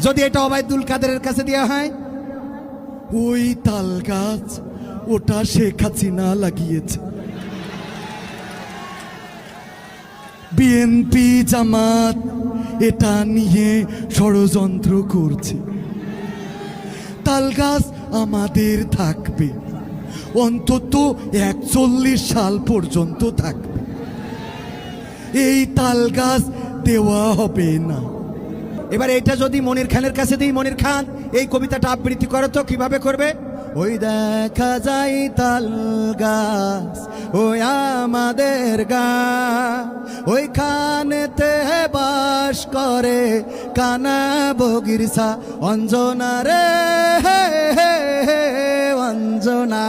যদি এটা ওবায়দুল কাদেরের কাছে দেওয়া হয়, ওই তাল গাছ ওটা শেখ হাসিনা লাগিয়েছে, বিএনপি জামাত এটা নিয়ে ষড়যন্ত্র করছে। তাল গাছ আমাদের থাকবে, অন্তত 41 সাল পর্যন্ত থাকবে। এই তাল গাছ দেওয়া হবে না। এবার এটা যদি মনির খানের কাছে দিই, মনির খান এই কবিতাটা আবৃত্তি করো তো, কিভাবে করবে? ওই দেখা যায় তাল গাছ ওই আমাদের গা, ওইখানেতে বাস করে কানা বগিরসা অঞ্জনা রে অঞ্জনা।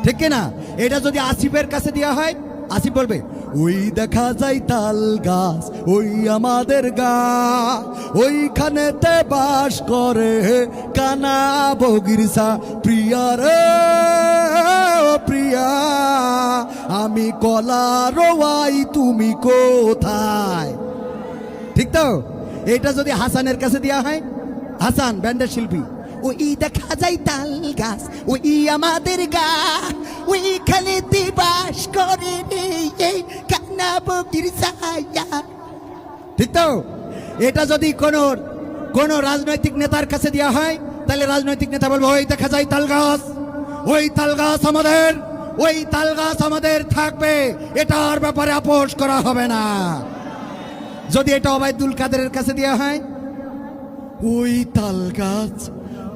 ঠিক না? এটা যদি আসিফের কাছে দেওয়া হয়, আসিফ বলবে ওই দেখা যায় তাল গাছ ওই আমাদের গা, ওইখানেতে বাস করে কানা বগিরসা প্রিয়া রে প্রিয়া, আমি কলা রোয়াই তুমি কোথায়। ঠিক তো? এটা যদি হাসানের কাছে দেওয়া হয়, হাসান ব্যান্ডের শিল্পী, ওই দেখা যায় তাল গাছ ওই আমাদের গা, ওইখানে বাস করে এই কান্না বগির ছায়া। ঠিক তো? এটা যদি কোন রাজনৈতিক নেতার কাছে দেওয়া হয়, তাহলে রাজনৈতিক নেতা বলবো ওই দেখা যায় তাল গাছ, ওই তাল গাছ আমাদের, ওই তাল গাছ আমাদের থাকবে, এটার ব্যাপারে আপোষ করা হবে না। যদি এটা ওবায়দুল কাদেরের কাছে দেওয়া হয়, ওই তাল গাছ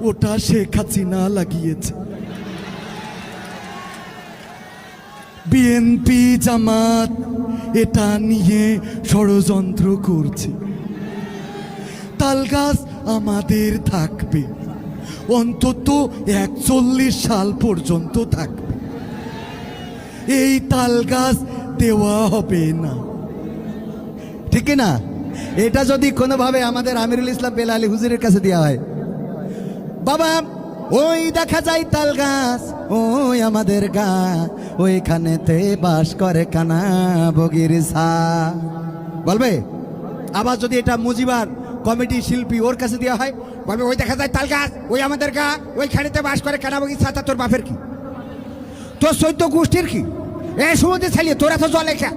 ওটা শেখ হাসিনা লাগিয়েছে, বিএনপি জামাত এটা নিয়ে ষড়যন্ত্র করছে। তাল গাছ আমাদের থাকবে, অন্তত 41 সাল পর্যন্ত থাকবে। এই তাল গাছ দেওয়া হবে না। ঠিক না? এটা যদি কোনোভাবে আমাদের আমিরুল ইসলাম বেলালি হুজুরের কাছে দেওয়া হয়, বাবা ওই দেখা যায় তাল গাছ ওই আমাদের গা, ওইখানেতে বাস করে কানা বগির ছা, বলবে। আবার যদি এটা মুজিবার কমিটি শিল্পী ওর কাছে দেওয়া হয়, বলবে ওই দেখা যায় তাল গাছ ওই আমাদের গা, ওইখানেতে বাস করে কানা বগির ছা। তোর বাপের কি? তোর 14 গোষ্ঠীর কি? এ সুমতি ছালিয়ে তোরা তো জলে খা।